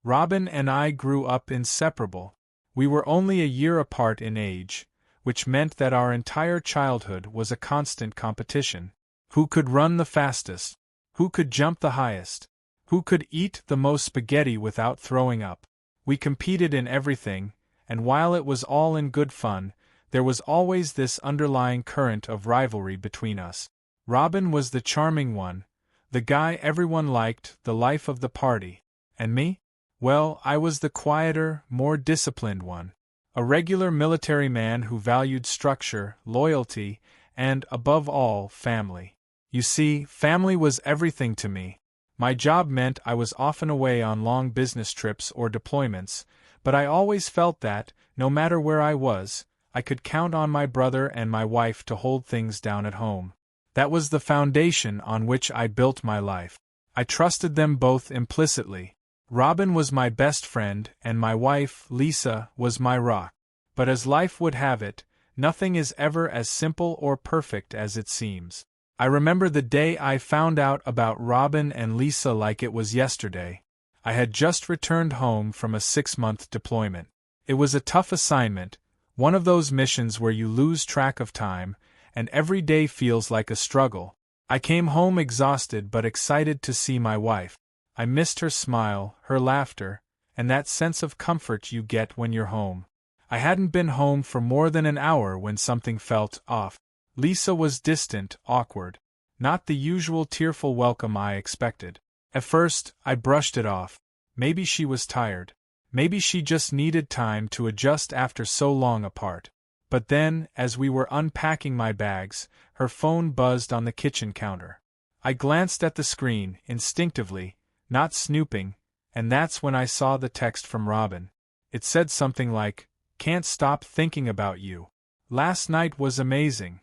Robin and I grew up inseparable. We were only a year apart in age, which meant that our entire childhood was a constant competition. Who could run the fastest? Who could jump the highest? Who could eat the most spaghetti without throwing up? We competed in everything, and while it was all in good fun, there was always this underlying current of rivalry between us. Robin was the charming one, the guy everyone liked, the life of the party. And me? Well, I was the quieter, more disciplined one. A regular military man who valued structure, loyalty, and, above all, family. You see, family was everything to me. My job meant I was often away on long business trips or deployments, but I always felt that, no matter where I was, I could count on my brother and my wife to hold things down at home. That was the foundation on which I built my life. I trusted them both implicitly. Robin was my best friend, and my wife, Lisa, was my rock. But as life would have it, nothing is ever as simple or perfect as it seems. I remember the day I found out about Robin and Lisa like it was yesterday. I had just returned home from a 6-month deployment. It was a tough assignment, one of those missions where you lose track of time, and every day feels like a struggle. I came home exhausted but excited to see my wife. I missed her smile, her laughter, and that sense of comfort you get when you're home. I hadn't been home for more than an hour when something felt off. Lisa was distant, awkward. Not the usual tearful welcome I expected. At first, I brushed it off. Maybe she was tired. Maybe she just needed time to adjust after so long apart. But then, as we were unpacking my bags, her phone buzzed on the kitchen counter. I glanced at the screen, instinctively, not snooping, and that's when I saw the text from Robin. It said something like, "Can't stop thinking about you. Last night was amazing."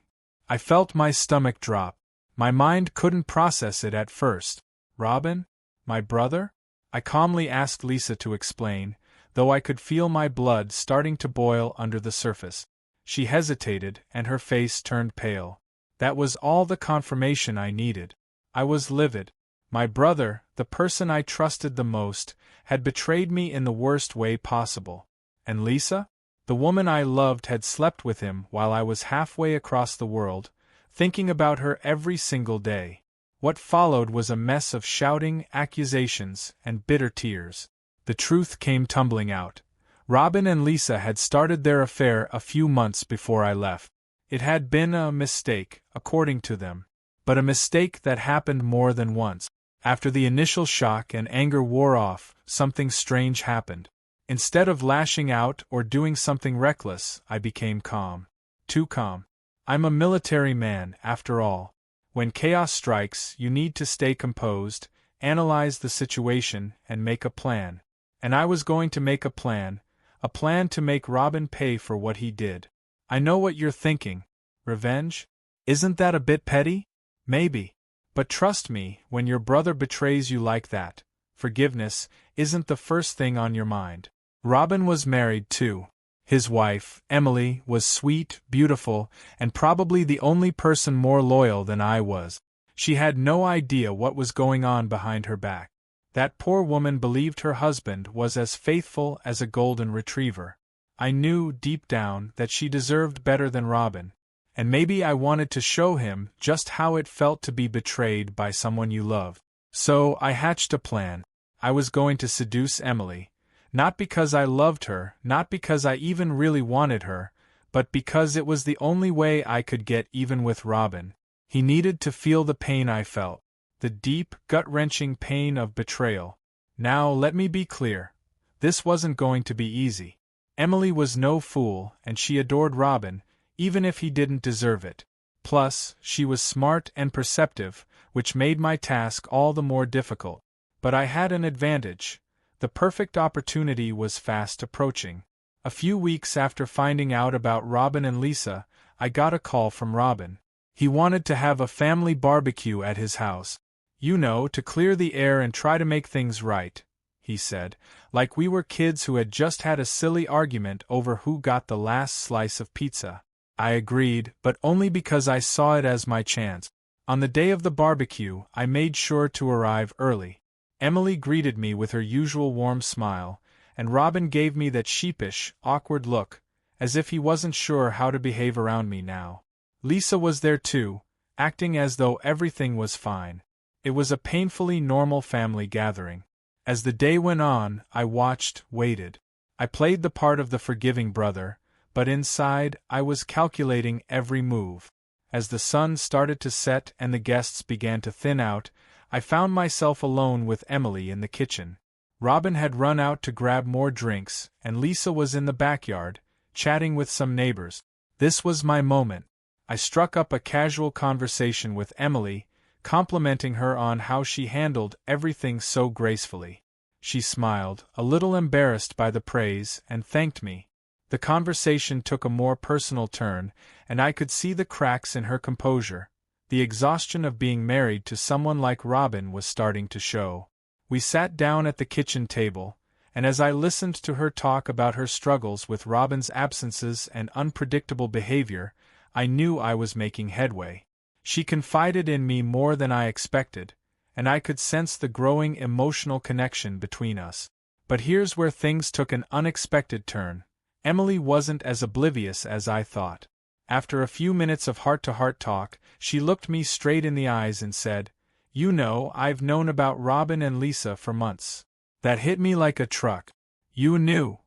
I felt my stomach drop. My mind couldn't process it at first. Robin? My brother? I calmly asked Lisa to explain, though I could feel my blood starting to boil under the surface. She hesitated, and her face turned pale. That was all the confirmation I needed. I was livid. My brother, the person I trusted the most, had betrayed me in the worst way possible. And Lisa? The woman I loved had slept with him while I was halfway across the world, thinking about her every single day. What followed was a mess of shouting, accusations, and bitter tears. The truth came tumbling out. Robin and Lisa had started their affair a few months before I left. It had been a mistake, according to them. But a mistake that happened more than once. After the initial shock and anger wore off, something strange happened. Instead of lashing out or doing something reckless, I became calm. Too calm. I'm a military man, after all. When chaos strikes, you need to stay composed, analyze the situation, and make a plan. And I was going to make a plan to make Robin pay for what he did. I know what you're thinking. Revenge? Isn't that a bit petty? Maybe. But trust me, when your brother betrays you like that, forgiveness isn't the first thing on your mind. Robin was married too. His wife, Emily, was sweet, beautiful, and probably the only person more loyal than I was. She had no idea what was going on behind her back. That poor woman believed her husband was as faithful as a golden retriever. I knew, deep down, that she deserved better than Robin. And maybe I wanted to show him just how it felt to be betrayed by someone you love. So I hatched a plan. I was going to seduce Emily. Not because I loved her, not because I even really wanted her, but because it was the only way I could get even with Robin. He needed to feel the pain I felt. The deep, gut-wrenching pain of betrayal. Now let me be clear. This wasn't going to be easy. Emily was no fool, and she adored Robin, even if he didn't deserve it. Plus, she was smart and perceptive, which made my task all the more difficult. But I had an advantage. The perfect opportunity was fast approaching. A few weeks after finding out about Robin and Lisa, I got a call from Robin. He wanted to have a family barbecue at his house. You know, to clear the air and try to make things right, he said, like we were kids who had just had a silly argument over who got the last slice of pizza. I agreed, but only because I saw it as my chance. On the day of the barbecue, I made sure to arrive early. Emily greeted me with her usual warm smile, and Robin gave me that sheepish, awkward look, as if he wasn't sure how to behave around me now. Lisa was there too, acting as though everything was fine. It was a painfully normal family gathering. As the day went on, I watched, waited. I played the part of the forgiving brother, but inside, I was calculating every move. As the sun started to set and the guests began to thin out, I found myself alone with Emily in the kitchen. Robin had run out to grab more drinks, and Lisa was in the backyard, chatting with some neighbors. This was my moment. I struck up a casual conversation with Emily, complimenting her on how she handled everything so gracefully. She smiled, a little embarrassed by the praise, and thanked me. The conversation took a more personal turn, and I could see the cracks in her composure. The exhaustion of being married to someone like Robin was starting to show. We sat down at the kitchen table, and as I listened to her talk about her struggles with Robin's absences and unpredictable behavior, I knew I was making headway. She confided in me more than I expected, and I could sense the growing emotional connection between us. But here's where things took an unexpected turn. Emily wasn't as oblivious as I thought. After a few minutes of heart-to-heart talk, she looked me straight in the eyes and said, "You know, I've known about Robin and Lisa for months." That hit me like a truck. "You knew?"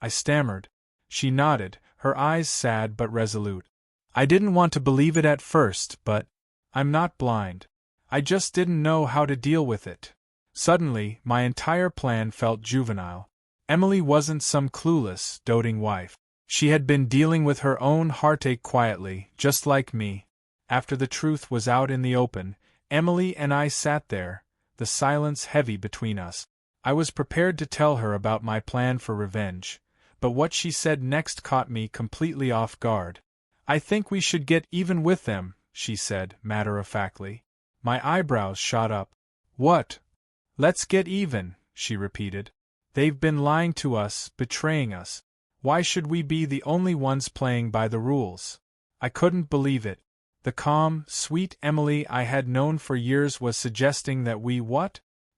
I stammered. She nodded, her eyes sad but resolute. "I didn't want to believe it at first, but I'm not blind. I just didn't know how to deal with it." Suddenly, my entire plan felt juvenile. Emily wasn't some clueless, doting wife. She had been dealing with her own heartache quietly, just like me. After the truth was out in the open, Emily and I sat there, the silence heavy between us. I was prepared to tell her about my plan for revenge, but what she said next caught me completely off guard. "I think we should get even with them," she said, matter-of-factly. My eyebrows shot up. "What? Let's get even," she repeated. "They've been lying to us, betraying us. Why should we be the only ones playing by the rules?" I couldn't believe it. The calm, sweet Emily I had known for years was suggesting that we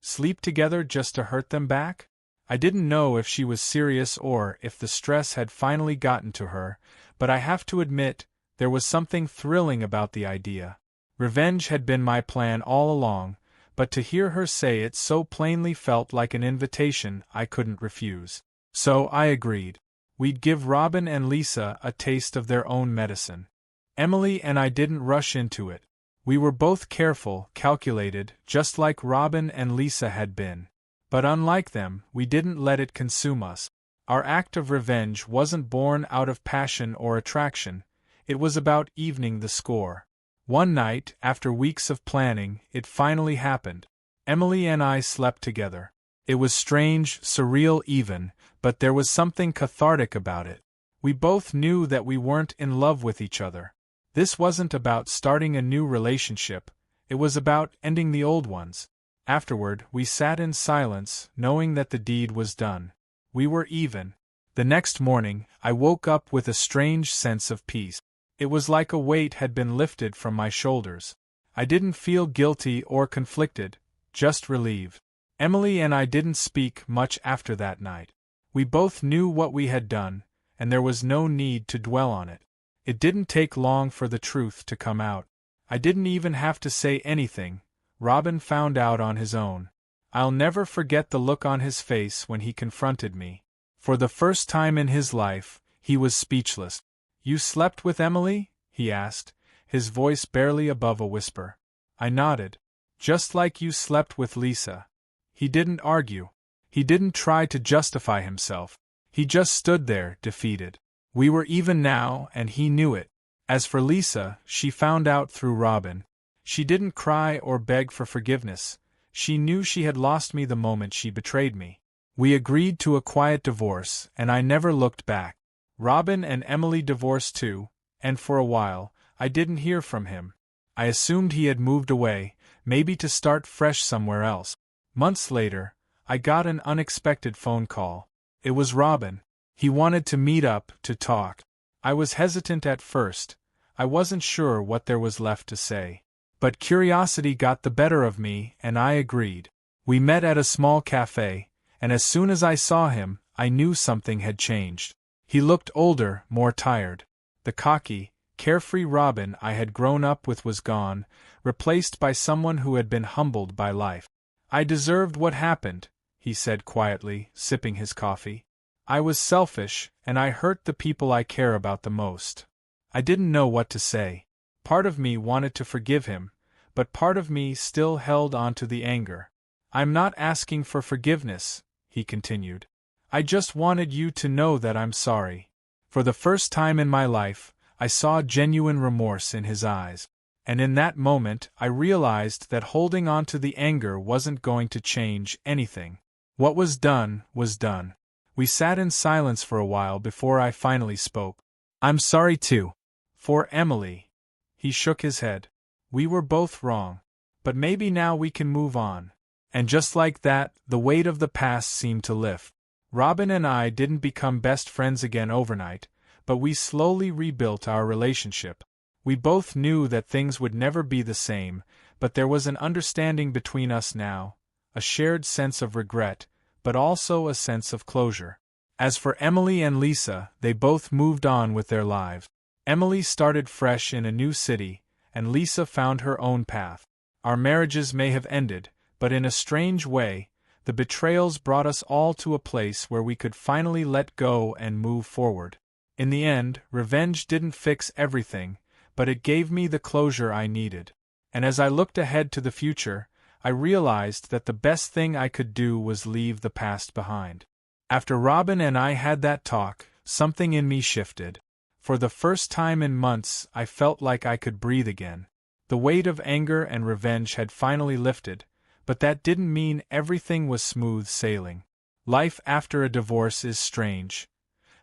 sleep together just to hurt them back? I didn't know if she was serious or if the stress had finally gotten to her, but I have to admit, there was something thrilling about the idea. Revenge had been my plan all along, but to hear her say it so plainly felt like an invitation I couldn't refuse. So I agreed. We'd give Robin and Lisa a taste of their own medicine. Emily and I didn't rush into it. We were both careful, calculated, just like Robin and Lisa had been. But unlike them, we didn't let it consume us. Our act of revenge wasn't born out of passion or attraction. It was about evening the score. One night, after weeks of planning, it finally happened. Emily and I slept together. It was strange, surreal even, but there was something cathartic about it. We both knew that we weren't in love with each other. This wasn't about starting a new relationship, it was about ending the old ones. Afterward, we sat in silence, knowing that the deed was done. We were even. The next morning, I woke up with a strange sense of peace. It was like a weight had been lifted from my shoulders. I didn't feel guilty or conflicted, just relieved. Emily and I didn't speak much after that night. We both knew what we had done, and there was no need to dwell on it. It didn't take long for the truth to come out. I didn't even have to say anything. Robin found out on his own. I'll never forget the look on his face when he confronted me. For the first time in his life, he was speechless. "You slept with Emily?" he asked, his voice barely above a whisper. I nodded. "Just like you slept with Lisa." He didn't argue. He didn't try to justify himself. He just stood there, defeated. We were even now, and he knew it. As for Lisa, she found out through Robin. She didn't cry or beg for forgiveness. She knew she had lost me the moment she betrayed me. We agreed to a quiet divorce, and I never looked back. Robin and Emily divorced too, and for a while, I didn't hear from him. I assumed he had moved away, maybe to start fresh somewhere else. Months later, I got an unexpected phone call. It was Robin. He wanted to meet up, to talk. I was hesitant at first. I wasn't sure what there was left to say. But curiosity got the better of me, and I agreed. We met at a small cafe, and as soon as I saw him, I knew something had changed. He looked older, more tired. The cocky, carefree Robin I had grown up with was gone, replaced by someone who had been humbled by life. I deserved what happened, he said quietly, sipping his coffee. I was selfish, and I hurt the people I care about the most. I didn't know what to say. Part of me wanted to forgive him, but part of me still held on to the anger. I'm not asking for forgiveness, he continued. I just wanted you to know that I'm sorry. For the first time in my life, I saw genuine remorse in his eyes. And in that moment, I realized that holding on to the anger wasn't going to change anything. What was done was done. We sat in silence for a while before I finally spoke. I'm sorry too. For Emily. He shook his head. We were both wrong. But maybe now we can move on. And just like that, the weight of the past seemed to lift. Robin and I didn't become best friends again overnight, but we slowly rebuilt our relationship. We both knew that things would never be the same, but there was an understanding between us now, a shared sense of regret, but also a sense of closure. As for Emily and Lisa, they both moved on with their lives. Emily started fresh in a new city, and Lisa found her own path. Our marriages may have ended, but in a strange way, the betrayals brought us all to a place where we could finally let go and move forward. In the end, revenge didn't fix everything, but it gave me the closure I needed. And as I looked ahead to the future, I realized that the best thing I could do was leave the past behind. After Robin and I had that talk, something in me shifted. For the first time in months, I felt like I could breathe again. The weight of anger and revenge had finally lifted, but that didn't mean everything was smooth sailing. Life after a divorce is strange.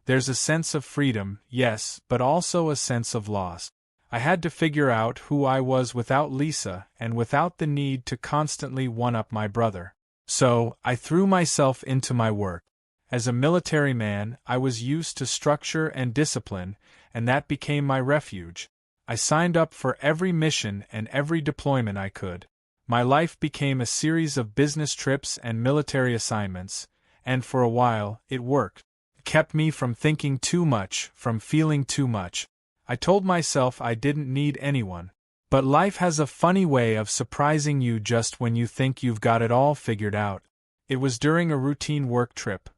There's a sense of freedom, yes, but also a sense of loss. I had to figure out who I was without Lisa and without the need to constantly one-up my brother. So, I threw myself into my work. As a military man, I was used to structure and discipline, and that became my refuge. I signed up for every mission and every deployment I could. My life became a series of business trips and military assignments, and for a while, it worked. It kept me from thinking too much, from feeling too much. I told myself I didn't need anyone. But life has a funny way of surprising you just when you think you've got it all figured out. It was during a routine work trip.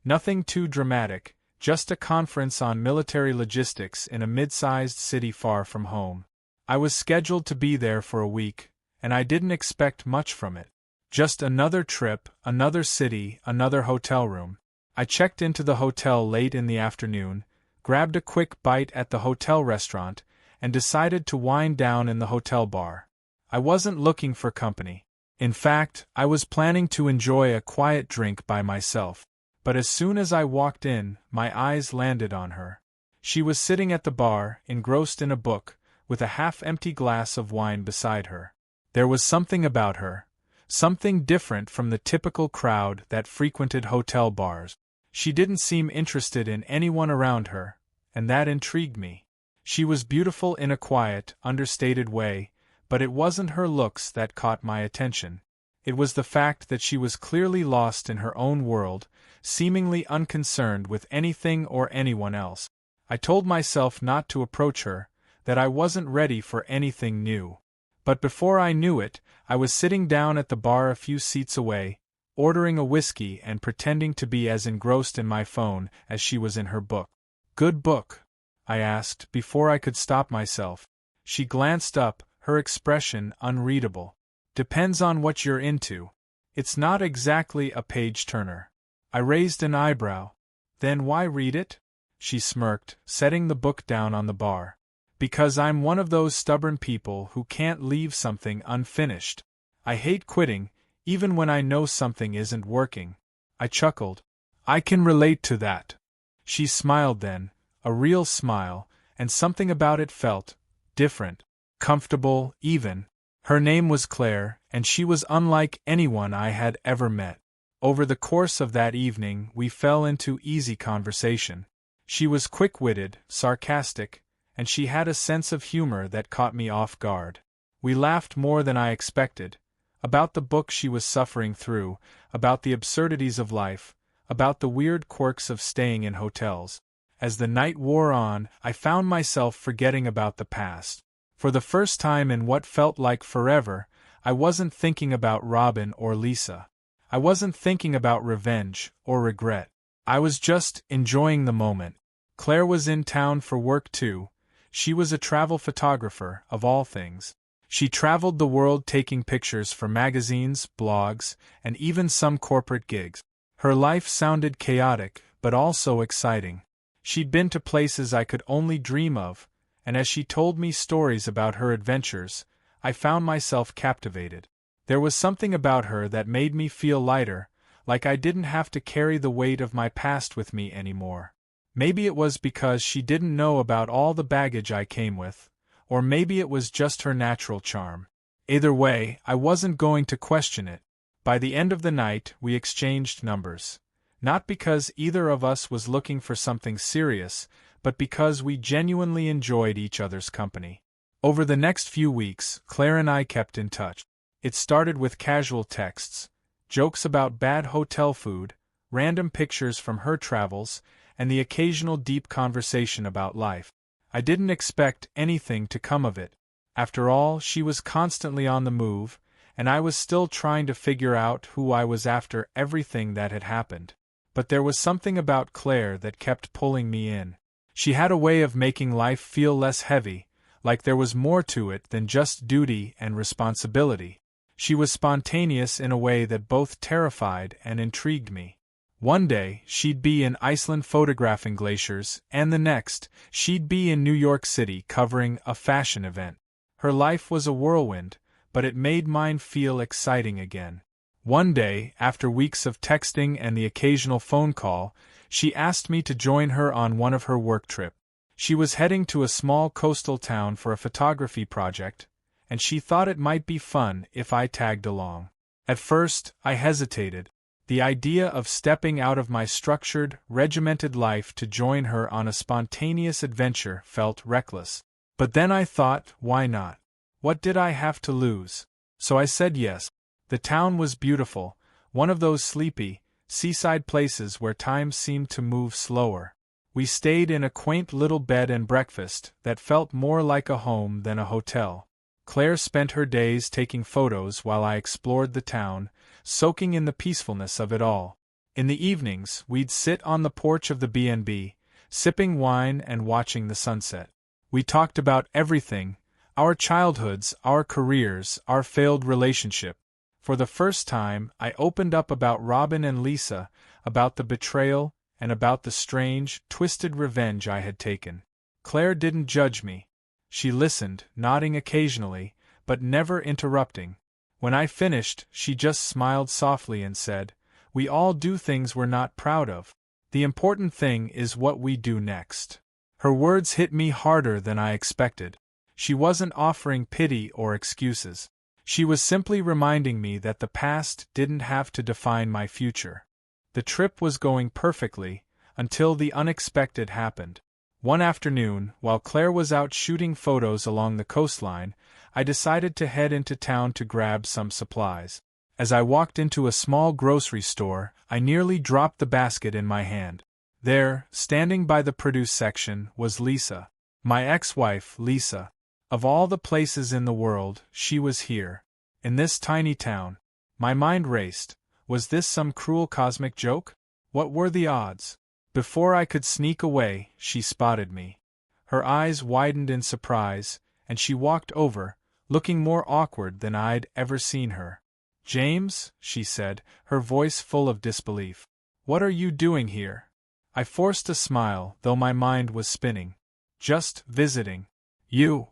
Nothing too dramatic, just a conference on military logistics in a mid-sized city far from home. I was scheduled to be there for a week, and I didn't expect much from it. Just another trip, another city, another hotel room. I checked into the hotel late in the afternoon, grabbed a quick bite at the hotel restaurant, and decided to wind down in the hotel bar. I wasn't looking for company. In fact, I was planning to enjoy a quiet drink by myself. But as soon as I walked in, my eyes landed on her. She was sitting at the bar, engrossed in a book, with a half-empty glass of wine beside her. There was something about her, something different from the typical crowd that frequented hotel bars. She didn't seem interested in anyone around her, and that intrigued me. She was beautiful in a quiet, understated way, but it wasn't her looks that caught my attention. It was the fact that she was clearly lost in her own world, seemingly unconcerned with anything or anyone else. I told myself not to approach her, that I wasn't ready for anything new. But before I knew it, I was sitting down at the bar a few seats away, ordering a whiskey and pretending to be as engrossed in my phone as she was in her book. "Good book?" I asked before I could stop myself. She glanced up, her expression unreadable. "Depends on what you're into. It's not exactly a page-turner." I raised an eyebrow. "Then why read it?" She smirked, setting the book down on the bar. "Because I'm one of those stubborn people who can't leave something unfinished. I hate quitting, even when I know something isn't working." I chuckled. "I can relate to that." She smiled then, a real smile, and something about it felt different, comfortable, even. Her name was Claire, and she was unlike anyone I had ever met. Over the course of that evening, we fell into easy conversation. She was quick-witted, sarcastic, and she had a sense of humor that caught me off guard. We laughed more than I expected, About the book she was suffering through, about the absurdities of life, about the weird quirks of staying in hotels. As the night wore on, I found myself forgetting about the past. For the first time in what felt like forever, I wasn't thinking about Robin or Lisa. I wasn't thinking about revenge or regret. I was just enjoying the moment. Claire was in town for work too. She was a travel photographer, of all things. She traveled the world taking pictures for magazines, blogs, and even some corporate gigs. Her life sounded chaotic, but also exciting. She'd been to places I could only dream of, and as she told me stories about her adventures, I found myself captivated. There was something about her that made me feel lighter, like I didn't have to carry the weight of my past with me anymore. Maybe it was because she didn't know about all the baggage I came with, or maybe it was just her natural charm. Either way, I wasn't going to question it. By the end of the night, we exchanged numbers. Not because either of us was looking for something serious, but because we genuinely enjoyed each other's company. Over the next few weeks, Claire and I kept in touch. It started with casual texts, jokes about bad hotel food, random pictures from her travels, and the occasional deep conversation about life. I didn't expect anything to come of it. After all, she was constantly on the move, and I was still trying to figure out who I was after everything that had happened. But there was something about Claire that kept pulling me in. She had a way of making life feel less heavy, like there was more to it than just duty and responsibility. She was spontaneous in a way that both terrified and intrigued me. One day, she'd be in Iceland photographing glaciers, and the next, she'd be in New York City covering a fashion event. Her life was a whirlwind, but it made mine feel exciting again. One day, after weeks of texting and the occasional phone call, she asked me to join her on one of her work trips. She was heading to a small coastal town for a photography project, and she thought it might be fun if I tagged along. At first, I hesitated. The idea of stepping out of my structured, regimented life to join her on a spontaneous adventure felt reckless. But then I thought, why not? What did I have to lose? So I said yes. The town was beautiful, one of those sleepy, seaside places where time seemed to move slower. We stayed in a quaint little bed and breakfast that felt more like a home than a hotel. Claire spent her days taking photos while I explored the town, soaking in the peacefulness of it all. In the evenings, we'd sit on the porch of the B&B, sipping wine and watching the sunset. We talked about everything, our childhoods, our careers, our failed relationship. For the first time, I opened up about Robin and Lisa, about the betrayal, and about the strange, twisted revenge I had taken. Claire didn't judge me. She listened, nodding occasionally, but never interrupting. When I finished, she just smiled softly and said, "We all do things we're not proud of. The important thing is what we do next." Her words hit me harder than I expected. She wasn't offering pity or excuses. She was simply reminding me that the past didn't have to define my future. The trip was going perfectly, until the unexpected happened. One afternoon, while Claire was out shooting photos along the coastline, I decided to head into town to grab some supplies. As I walked into a small grocery store, I nearly dropped the basket in my hand. There, standing by the produce section, was Lisa. My ex-wife, Lisa. Of all the places in the world, she was here. In this tiny town. My mind raced. Was this some cruel cosmic joke? What were the odds? Before I could sneak away, she spotted me. Her eyes widened in surprise, and she walked over, looking more awkward than I'd ever seen her. "James," she said, her voice full of disbelief. "What are you doing here?" I forced a smile, though my mind was spinning. "Just visiting." "You?"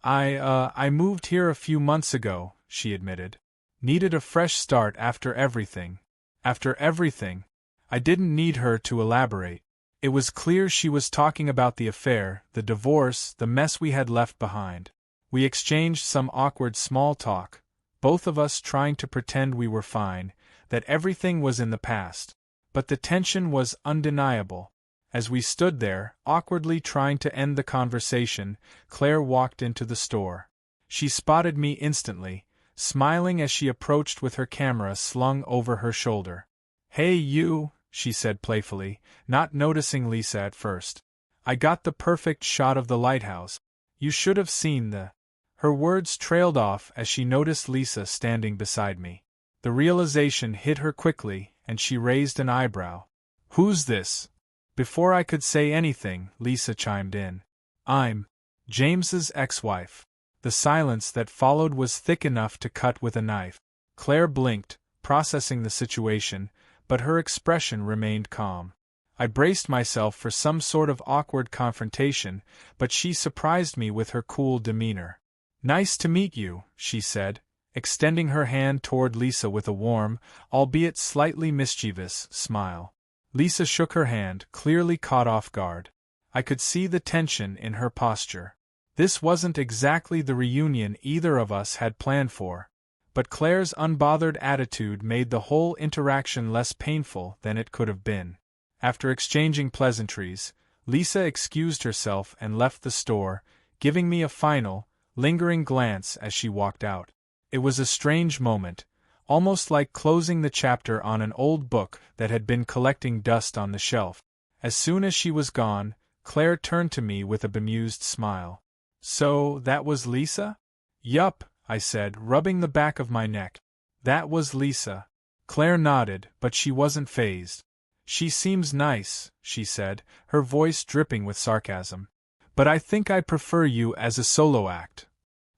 I moved here a few months ago," she admitted. "Needed a fresh start after everything." After everything. I didn't need her to elaborate. It was clear she was talking about the affair, the divorce, the mess we had left behind. We exchanged some awkward small talk, both of us trying to pretend we were fine, that everything was in the past. But the tension was undeniable. As we stood there, awkwardly trying to end the conversation, Claire walked into the store. She spotted me instantly, smiling as she approached with her camera slung over her shoulder. "Hey you," she said playfully, not noticing Lisa at first. "I got the perfect shot of the lighthouse. You should have seen the—" Her words trailed off as she noticed Lisa standing beside me. The realization hit her quickly, and she raised an eyebrow. "Who's this?" Before I could say anything, Lisa chimed in. "I'm James's ex-wife." The silence that followed was thick enough to cut with a knife. Claire blinked, processing the situation, but her expression remained calm. I braced myself for some sort of awkward confrontation, but she surprised me with her cool demeanor. "Nice to meet you," she said, extending her hand toward Lisa with a warm, albeit slightly mischievous, smile. Lisa shook her hand, clearly caught off guard. I could see the tension in her posture. This wasn't exactly the reunion either of us had planned for, but Claire's unbothered attitude made the whole interaction less painful than it could have been. After exchanging pleasantries, Lisa excused herself and left the store, giving me a final, lingering glance as she walked out. It was a strange moment, almost like closing the chapter on an old book that had been collecting dust on the shelf. As soon as she was gone, Claire turned to me with a bemused smile. "So, that was Lisa?" "Yup," I said, rubbing the back of my neck. "That was Lisa." Claire nodded, but she wasn't fazed. "She seems nice," she said, her voice dripping with sarcasm. "But I think I prefer you as a solo act."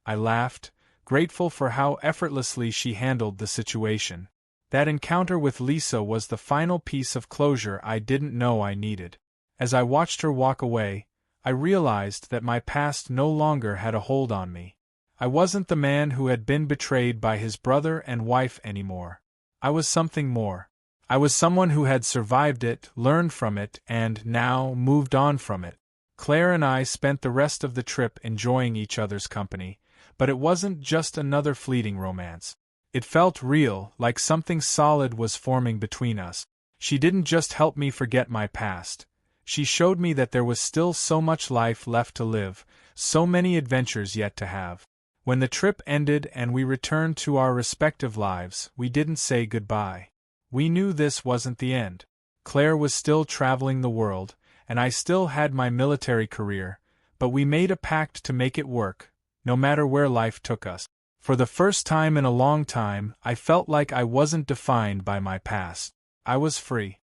I laughed, grateful for how effortlessly she handled the situation. That encounter with Lisa was the final piece of closure I didn't know I needed. As I watched her walk away, I realized that my past no longer had a hold on me. I wasn't the man who had been betrayed by his brother and wife anymore. I was something more. I was someone who had survived it, learned from it, and, now, moved on from it. Claire and I spent the rest of the trip enjoying each other's company, but it wasn't just another fleeting romance. It felt real, like something solid was forming between us. She didn't just help me forget my past. She showed me that there was still so much life left to live, so many adventures yet to have. When the trip ended and we returned to our respective lives, we didn't say goodbye. We knew this wasn't the end. Claire was still traveling the world, and I still had my military career, but we made a pact to make it work, no matter where life took us. For the first time in a long time, I felt like I wasn't defined by my past. I was free.